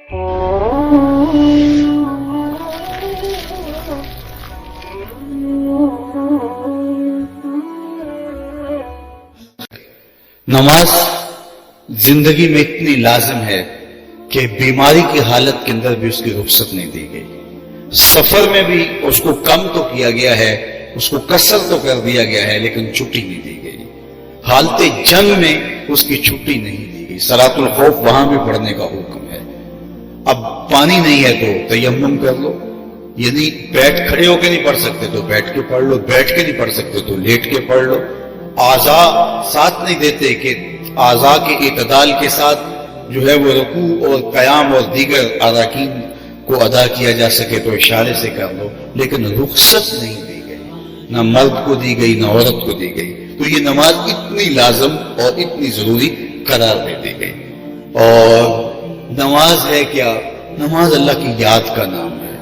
نماز زندگی میں اتنی لازم ہے کہ بیماری کی حالت کے اندر بھی اس کی رخصت نہیں دی گئی، سفر میں بھی اس کو کم تو کیا گیا ہے، اس کو کثر تو کر دیا گیا ہے، لیکن چھٹی نہیں دی گئی۔ حالت جنگ میں اس کی چھٹی نہیں دی گئی۔ صلاۃ الخوف وہاں بھی پڑھنے کا حکم ہے۔ اب پانی نہیں ہے تو تیمم کر لو، یعنی بیٹھ کھڑے ہو کے نہیں پڑھ سکتے تو بیٹھ کے پڑھ لو، بیٹھ کے نہیں پڑھ سکتے تو لیٹ کے پڑھ لو۔ اعضاء ساتھ نہیں دیتے کہ اعضاء کے اعتدال کے ساتھ جو ہے وہ رکوع اور قیام اور دیگر اراکین کو ادا کیا جا سکے تو اشارے سے کر لو، لیکن رخصت نہیں دی گئی، نہ مرد کو دی گئی نہ عورت کو دی گئی۔ تو یہ نماز اتنی لازم اور اتنی ضروری قرار دے دی گئی۔ اور نماز ہے کیا؟ نماز اللہ کی یاد کا نام ہے۔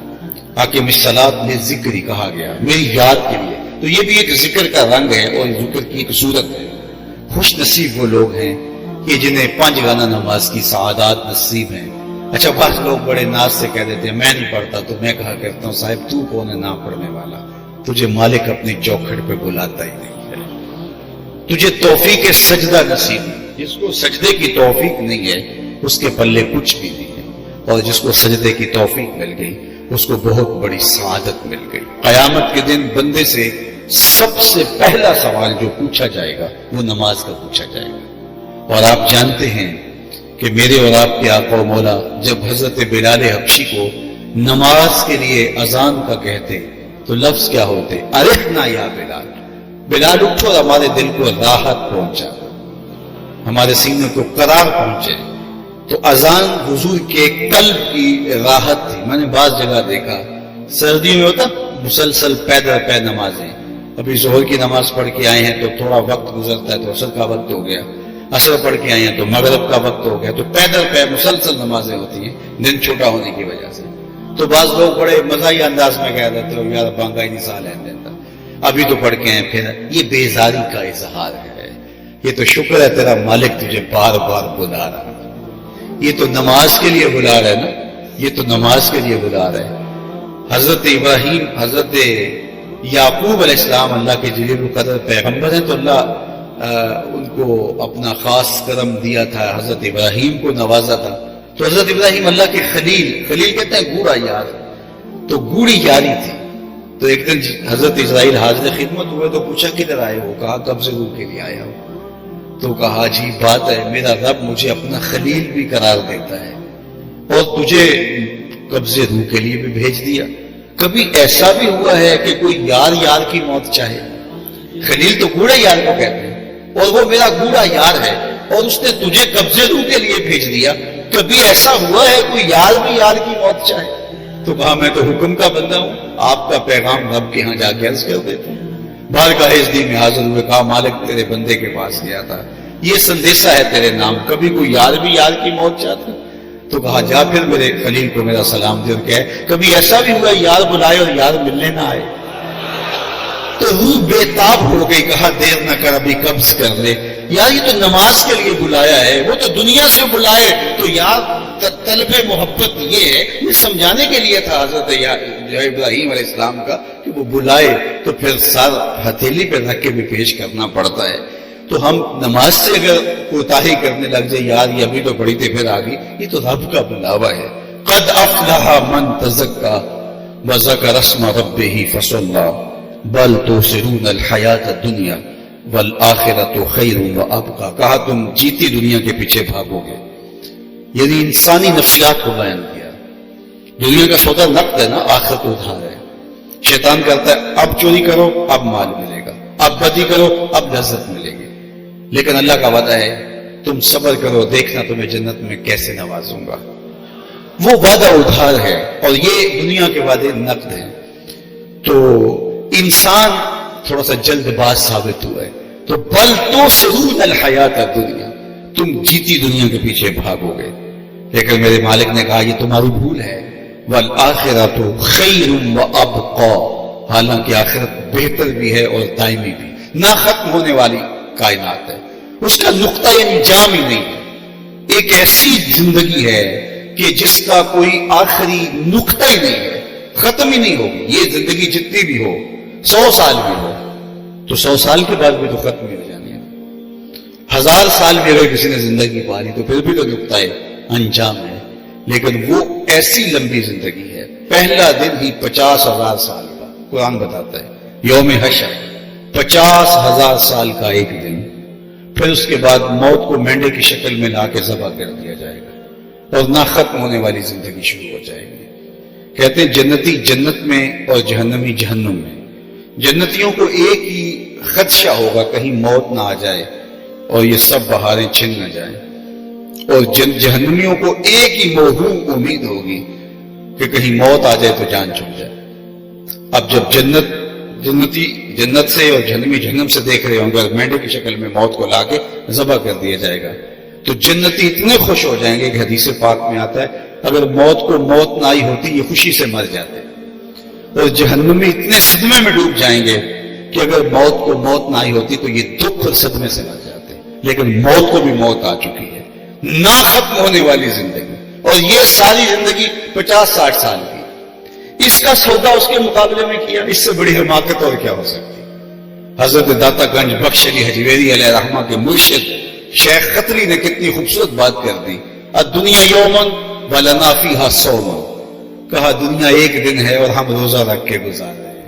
حاکم الصلاۃ میں ذکر ہی کہا گیا، میری یاد کے لیے۔ تو یہ بھی ایک ذکر کا رنگ ہے اور ذکر کی ایک صورت ہے۔ خوش نصیب وہ لوگ ہیں کہ جنہیں 5 گانا نماز کی سعادات نصیب ہیں۔ اچھا، بعض لوگ بڑے ناز سے کہہ دیتے ہیں میں نہیں پڑھتا، تو میں کہا کرتا ہوں صاحب تو کون ہے نہ پڑھنے والا؟ تجھے مالک اپنی چوکھٹ پہ بلاتا ہی نہیں ہے۔ تجھے توفیق سجدہ نصیب ہے۔ جس کو سجدے کی توفیق نہیں ہے اس کے پلے کچھ بھی نہیں ہے، اور جس کو سجدے کی توفیق مل گئی اس کو بہت بڑی سعادت مل گئی۔ قیامت کے دن بندے سے سب سے پہلا سوال جو پوچھا جائے گا وہ نماز کا پوچھا جائے گا۔ اور آپ جانتے ہیں کہ میرے اور آپ کے آقا و مولا جب حضرت بلال حبشی کو نماز کے لیے اذان کا کہتے تو لفظ کیا ہوتے؟ ارحنا یا بلال، بلال اٹھو اور ہمارے دل کو راحت پہنچا، ہمارے سینے کو قرار پہنچے۔ تو اذان حضور کے قلب کی راحت تھی۔ میں نے بعض جگہ دیکھا سردیوں میں ہوتا مسلسل پیدل پہ نمازیں، ابھی ظہر کی نماز پڑھ کے آئے ہیں تو تھوڑا وقت گزرتا ہے تو عصر کا وقت ہو گیا، عصر پڑھ کے آئے ہیں تو مغرب کا وقت ہو گیا، تو پیدل پہ مسلسل نمازیں ہوتی ہیں دن چھوٹا ہونے کی وجہ سے۔ تو بعض لوگ بڑے مزاحی انداز میں کہہ دیتے ہو یار بانگا ہی نہیں سال ہے دیتا، ابھی تو پڑھ کے آئے پھر۔ یہ بیزاری کا اظہار ہے، یہ تو شکر ہے تیرا مالک تجھے بار بار بلا رہا ہے۔ یہ تو نماز کے لیے بلا رہا ہے نا، یہ تو نماز کے لیے بلا رہا ہے۔ حضرت ابراہیم، حضرت یعقوب علیہ السلام اللہ کے جلیل القدر پیغمبر ہیں، تو اللہ ان کو اپنا خاص کرم دیا تھا، حضرت ابراہیم کو نوازا تھا۔ تو حضرت ابراہیم اللہ کے خلیل، خلیل کہتے ہیں گوڑا یار، تو گوڑی یاری تھی۔ تو ایک دن حضرت اسرائیل حاضر خدمت ہوئے تو پوچھا کدھر آئے ہو؟ کہا قبض روح کے لیے آیا ہوں۔ تو کہا عجیب بات ہے، میرا رب مجھے اپنا خلیل بھی قرار دیتا ہے اور تجھے قبض روح کے لیے بھی بھیج دیا۔ کبھی ایسا بھی ہوا ہے کہ کوئی یار یار کی موت چاہے؟ خلیل تو گوڑے یار کو کہتے ہیں اور وہ میرا گوڑا یار ہے اور اس نے تجھے قبض روح کے لیے بھیج دیا۔ کبھی ایسا ہوا ہے کوئی یار بھی یار کی موت چاہے؟ تو کہا میں تو حکم کا بندہ ہوں، آپ کا پیغام رب کے ہاں جا کے عرض کر دیتا ہوں۔ بارگاہ عزت میں حاضر ہوئے، کہا مالک تیرے بندے کے پاس گیا تھا، یہ سندیسہ ہے تیرے نام، کبھی کوئی یار بھی یار کی موت چاہتا؟ تو کہا جا پھر میرے خلیل کو میرا سلام دے اور کہے کبھی ایسا بھی ہوا یار بلائے اور یار ملنے نہ آئے؟ تو روح بےتاب ہو گئی، کہا دیر نہ کر ابھی قبض کر لے۔ یار یہ تو نماز کے لیے بلایا ہے، وہ تو دنیا سے بلائے تو یار طلب محبت یہ ہے، یہ سمجھانے کے لیے تھا حضرت ابراہیم علیہ السلام کا کہ وہ بلائے تو پھر سر ہتھیلی پہ رکھ کے بھی پیش کرنا پڑتا ہے۔ تو ہم نماز سے اگر کوتاہی کرنے لگ جائے یار یہ ابھی تو پڑھی تھی پھر آگئی، یہ تو رب کا بلاوا ہے۔ قد افلح من تزکا وذکر اسم ربہ فصلی بل تؤثرون الحیاۃ الدنیا والآخرۃ خیر وابقی۔ کہا تم جیتی دنیا کے پیچھے بھاگو گے، یعنی انسانی نفسیات کو بیان کیا۔ دنیا کا سودا نقد ہے نا، آخرت ادھار ہے۔ شیطان کرتا ہے اب چوری کرو اب مال ملے گا، اب بدی کرو اب لذت ملے گی، لیکن اللہ کا وعدہ ہے تم صبر کرو دیکھنا تمہیں جنت میں کیسے نوازوں گا۔ وہ وعدہ ادھار ہے اور یہ دنیا کے وعدے نقد ہیں۔ تو انسان تھوڑا سا جلد باز ثابت ہوا ہے، تو بل تؤثرون الحیاۃ الدنیا، تم جیتی دنیا کے پیچھے بھاگو گے، لیکن میرے مالک نے کہا یہ تمہاری بھول ہے۔ والآخرۃ خیر وابقی، حالانکہ آخرت بہتر بھی ہے اور دائمی بھی، نہ ختم ہونے والی کائنات ہے، اس کا نقطہ انجام ہی نہیں ہے۔ ایک ایسی زندگی ہے کہ جس کا کوئی آخری نقطہ ہی نہیں ہے، ختم ہی نہیں ہوگی. یہ زندگی جتنی بھی ہو، 100 سال بھی ہو تو 100 سال کے بعد بھی تو ختم ہی ہو جانی ہے. 1000 سال بھی اگر کسی نے زندگی پالی تو پھر بھی تو نقطہ انجام ہے. لیکن وہ ایسی لمبی زندگی ہے، پہلا دن ہی 50,000 سال کا. قرآن بتاتا ہے یوم حشر 50,000 سال کا ایک دن. پھر اس کے بعد موت کو مینڈے کی شکل میں لا کے ذبح کر دیا جائے گا اور نہ ختم ہونے والی زندگی شروع ہو جائے گی. کہتے ہیں جنتی جنت میں اور جہنمی جہنم میں. جنتیوں کو ایک ہی خدشہ ہوگا کہیں موت نہ آ جائے اور یہ سب بہاریں چھن نہ جائیں، اور جہنمیوں کو ایک ہی موہوم امید ہوگی کہ کہیں موت آ جائے تو جان چھوٹ جائے. اب جب جنتی جنت سے اور جہنمی جہنم سے دیکھ رہے ہوں گے، مینڈے کی شکل میں موت کو لا کے ذبح کر دیا جائے گا تو جنتی اتنے خوش ہو جائیں گے کہ حدیث پاک میں آتا ہے اگر موت کو موت نہ آئی ہوتی یہ خوشی سے مر جاتے. اور جہنمی اتنے صدمے میں ڈوب جائیں گے کہ اگر موت کو موت نہ آئی ہوتی تو یہ دکھ اور صدمے سے مر جاتے. لیکن موت کو بھی موت آ چکی ہے، نہ ختم ہونے والی زندگی، اور یہ ساری زندگی 50-60 سال کی. اس کا سودا اس کے مقابلے میں کیا، اس سے بڑی حماقت اور کیا ہو سکتی. حضرت داتا گنج بخش علی حجویری علیہ رحمہ کے مرشد شیخ خطری نے کتنی خوبصورت بات کر دی. الدنیا یومن ولنا فیہا صوم. کہا دنیا ایک دن ہے اور ہم روزہ رکھ کے گزار رہے ہیں.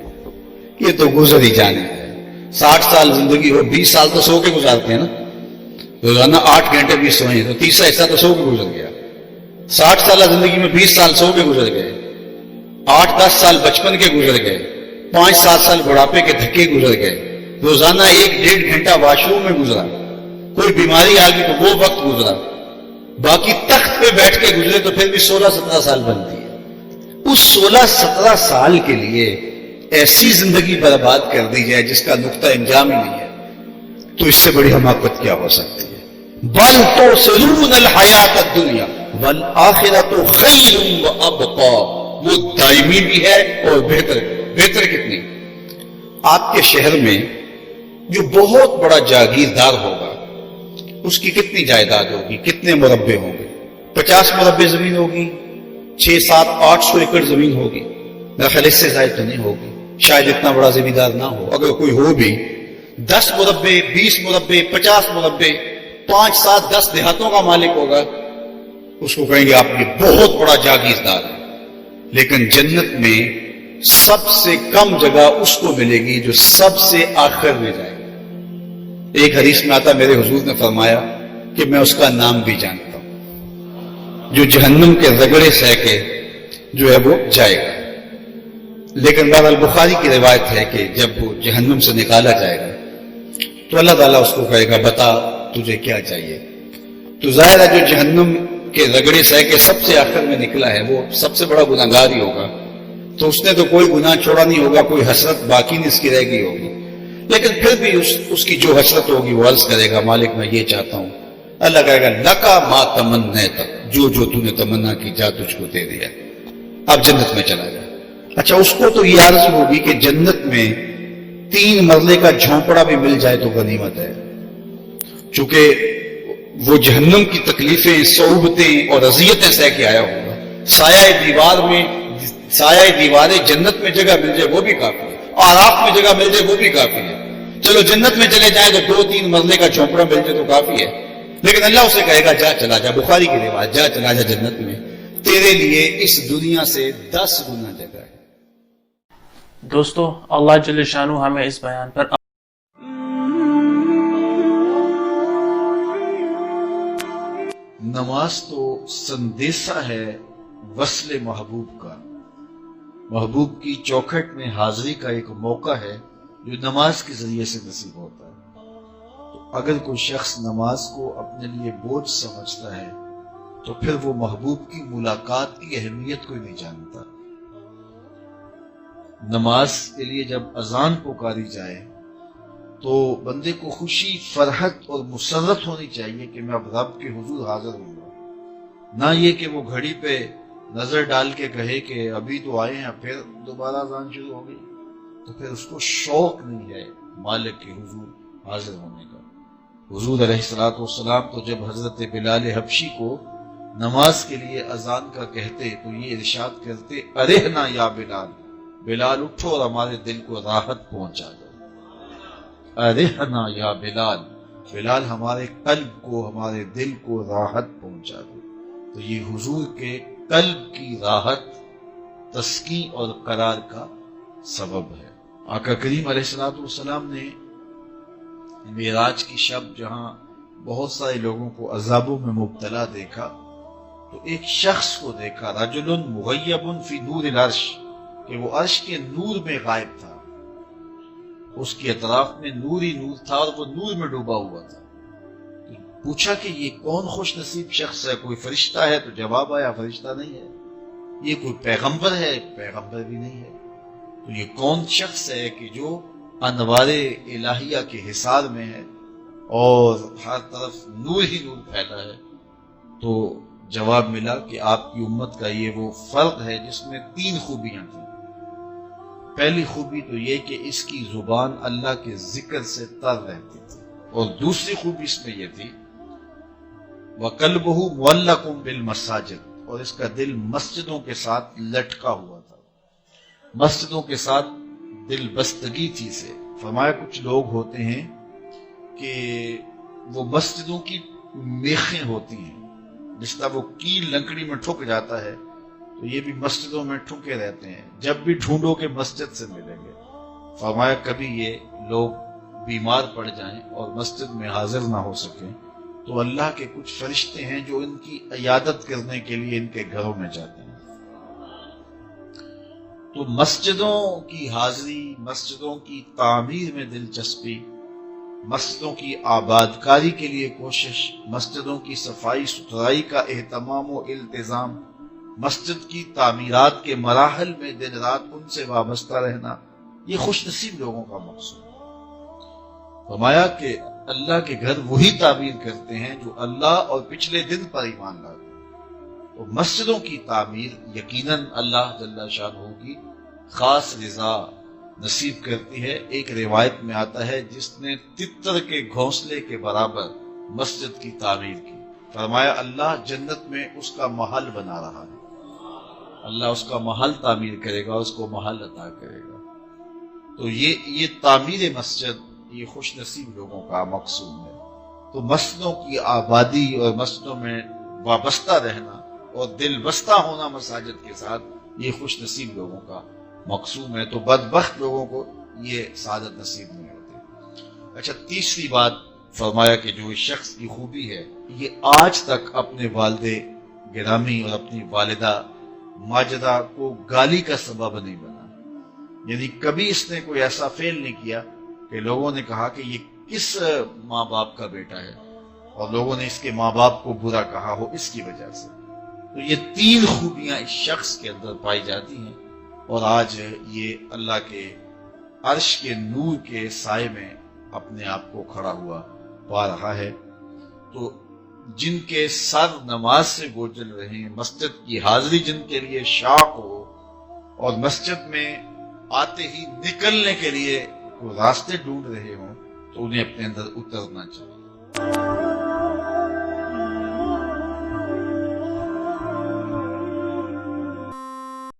یہ تو گزر ہی جانے ہے. 60 سال زندگی ہو، 20 سال تو سو کے گزارتے ہیں نا. روزانہ 8 گھنٹے بھی سوئیں تو تیسرا حصہ تو سو کے گزر گیا. 60 سالہ زندگی میں 20 سال سو کے گزر گئے، 8-10 سال بچپن کے گزر گئے، 5-7 سال بڑھاپے کے دھکے گزر گئے. روزانہ 1-1.5 گھنٹہ واش روم میں گزرا. کوئی بیماری آ گئی تو وہ وقت گزرا. باقی تخت پہ بیٹھ کے گزرے تو پھر بھی 16-17 سال بنتی ہے. اس 16-17 سال کے لیے ایسی زندگی برباد کر دی جائے جس کا نقطہ انجام ہی نہیں ہے تو اس سے بڑی حماقت کیا ہو سکتی ہے. بل تؤثرون الحیات الدنیا والآخرۃ خیر وابقا. وہ دائمی بھی ہے اور بہتر کتنی. آپ کے شہر میں جو بہت بڑا جاگیردار ہوگا اس کی کتنی جائیداد ہوگی، کتنے مربع ہوں گے؟ 50 مربع زمین ہوگی، 600-700-800 ایکڑ زمین ہوگی. میرا خیال اس سے زائد تو نہیں ہوگی، شاید اتنا بڑا زمیندار نہ ہو. اگر کوئی ہو بھی 10 مربع 20 مربع 50 مربع 5-7-10 دیہاتوں کا مالک ہوگا، اس کو کہیں گے آپ یہ بہت بڑا جاگیردار ہے. لیکن جنت میں سب سے کم جگہ اس کو ملے گی جو سب سے آخر میں جائے گا. ایک حدیث میں آتا میرے حضور نے فرمایا کہ میں اس کا نام بھی جانتا ہوں، جو جہنم کے رگڑے سہ کے جو ہے وہ جائے گا. لیکن بہرحال بخاری کی روایت ہے کہ جب وہ جہنم سے نکالا جائے گا تو اللہ تعالیٰ اس کو کہے گا بتا تجھے کیا چاہیے. تو ظاہر ہے جو جہنم کے رگڑے سہ کے سب سے آخر میں نکلا ہے وہ سب سے بڑا گناہگار ہی ہوگا. تو اس نے تو کوئی گناہ چھوڑا نہیں ہوگا، کوئی حسرت باقی نہیں اس کی رہ گئی ہوگی. لیکن پھر بھی اس کی جو حسرت ہوگی وہ عرض کرے گا مالک میں یہ چاہتا ہوں. اللہ کہے گا لکا ما تمنیت، جو تو نے تمنا کی جا تجھ کو دے دیا، اب جنت میں چلا جا. اچھا اس کو تو یہ عرض ہوگی کہ جنت میں 3 مرلے کا جھونپڑا بھی مل جائے تو غنیمت ہے. چونکہ وہ جہنم کی تکلیفیں، صعوبتیں اور اذیتیں سہ کے آیا ہوگا. سایہ دیوار جنت میں جگہ مل جائے وہ بھی کافی ہے، آراف میں جگہ مل جائے وہ بھی کافی ہے. چلو جنت میں چلے جائیں تو 2-3 مرلے کا جھونپڑا مل جائے تو کافی ہے. لیکن اللہ اسے کہے گا جا چلا جا، بخاری کی روایت، جا چلا جا جنت میں، تیرے لیے اس دنیا سے 10 گنا جگہ ہے. دوستو اللہ جل شانہ ہمیں اس بیان پر نماز تو سندیسہ ہے وصل محبوب کا. محبوب کی چوکھٹ میں حاضری کا ایک موقع ہے جو نماز کے ذریعے سے نصیب ہوتا ہے. تو اگر کوئی شخص نماز کو اپنے لیے بوجھ سمجھتا ہے تو پھر وہ محبوب کی ملاقات کی اہمیت کو نہیں جانتا. نماز کے لیے جب اذان پکاری جائے تو بندے کو خوشی، فرحت اور مسرت ہونی چاہیے کہ میں اب رب کے حضور حاضر ہوں گا. نہ یہ کہ وہ گھڑی پہ نظر ڈال کے کہے کہ ابھی تو آئے ہیں پھر دوبارہ اذان شروع ہو گئی، تو پھر اس کو شوق نہیں ہے مالک کے حضور حاضر ہونے کا. حضور علیہ الصلوۃ والسلام تو جب حضرت بلال حبشی کو نماز کے لیے اذان کا کہتے تو یہ ارشاد کرتے ارحنا یا بلال، بلال اٹھو اور ہمارے دل کو راحت پہنچا دو۔ ارحنا یا بلال، بلال ہمارے قلب کو، ہمارے دل کو راحت پہنچا دو۔ تو یہ حضور کے قلب کی راحت، تسکین اور قرار کا سبب ہے۔ آقا کریم علیہ السلام نے معراج کی شب جہاں بہت سارے لوگوں کو عذابوں میں مبتلا دیکھا تو ایک شخص کو دیکھا، رجل مغیب فی نور العرش، کہ وہ عرش کے نور میں غائب تھا، اس کے اطراف میں نور ہی نور تھا اور وہ نور میں ڈوبا ہوا تھا۔ پوچھا کہ یہ کون خوش نصیب شخص ہے، کوئی فرشتہ ہے؟ تو جواب آیا فرشتہ نہیں ہے۔ یہ کوئی پیغمبر ہے؟ پیغمبر بھی نہیں ہے۔ تو یہ کون شخص ہے کہ جو انوار الہیہ کے حصار میں ہے اور ہر طرف نور ہی نور پھیلا ہے؟ تو جواب ملا کہ آپ کی امت کا یہ وہ فرد ہے جس میں 3 خوبیاں تھیں۔ پہلی خوبی تو یہ کہ اس کی زبان اللہ کے ذکر سے تر رہتی تھی، اور دوسری خوبی اس میں یہ تھی وَقَلْبُهُ مُعَلَّقٌ بِالْمَسَاجِدِ، اور اس کا دل مسجدوں کے ساتھ لٹکا ہوا تھا، مسجدوں کے ساتھ دل بستگی تھی سے۔ فرمایا کچھ لوگ ہوتے ہیں کہ وہ مسجدوں کی میخیں ہوتی ہیں، جس طرح وہ کیل لکڑی میں ٹھک جاتا ہے تو یہ بھی مسجدوں میں ٹھکے رہتے ہیں، جب بھی ڈھونڈو کہ مسجد سے ملیں گے۔ فرمایا کبھی یہ لوگ بیمار پڑ جائیں اور مسجد میں حاضر نہ ہو سکیں تو اللہ کے کچھ فرشتے ہیں جو ان کی عیادت کرنے کے لیے ان کے گھروں میں جاتے ہیں۔ تو مسجدوں کی حاضری، مسجدوں کی تعمیر میں دلچسپی، مسجدوں کی آباد کاری کے لیے کوشش، مسجدوں کی صفائی ستھرائی کا اہتمام و التزام، مسجد کی تعمیرات کے مراحل میں دن رات ان سے وابستہ رہنا، یہ خوش نصیب لوگوں کا مقصود ہے۔ فرمایا کہ اللہ کے گھر وہی تعمیر کرتے ہیں جو اللہ اور پچھلے دن پر ایمان لاتے ہیں۔ تو مسجدوں کی تعمیر یقیناً اللہ جل شانہ کی خاص رضا نصیب کرتی ہے۔ ایک روایت میں آتا ہے جس نے تتر کے گھونسلے کے برابر مسجد کی تعمیر کی، فرمایا اللہ جنت میں اس کا محل بنا رہا ہے، اللہ اس کا محل تعمیر کرے گا، اس کو محل عطا کرے گا۔ تو یہ تعمیر مسجد یہ خوش نصیب لوگوں کا مقصود ہے۔ تو مسجدوں کی آبادی اور مسجدوں میں وابستہ رہنا اور دل بستہ ہونا مساجد کے ساتھ، یہ خوش نصیب لوگوں کا مقصود ہے۔ تو بدبخت لوگوں کو یہ سعادت نصیب نہیں ہوتی۔ اچھا، تیسری بات فرمایا کہ جو اس شخص کی خوبی ہے، یہ آج تک اپنے والد گرامی اور اپنی والدہ ماجدہ کو گالی کا سبب نہیں بنا، یعنی کبھی اس نے کوئی ایسا فعل نہیں کیا کہ لوگوں نے کہا کہ یہ کس ماں باپ کا بیٹا ہے اور لوگوں نے اس کے ماں باپ کو برا کہا ہو اس کی وجہ سے۔ تو یہ 3 خوبیاں اس شخص کے اندر پائی جاتی ہیں، اور آج یہ اللہ کے عرش کے نور کے سائے میں اپنے آپ کو کھڑا ہوا پا رہا ہے۔ تو جن کے سر نماز سے گوجل رہے، مسجد کی حاضری جن کے لیے شوق ہو اور مسجد میں آتے ہی نکلنے کے لیے وہ راستے ڈھونڈ رہے ہوں، تو انہیں اپنے اندر اترنا چاہیے۔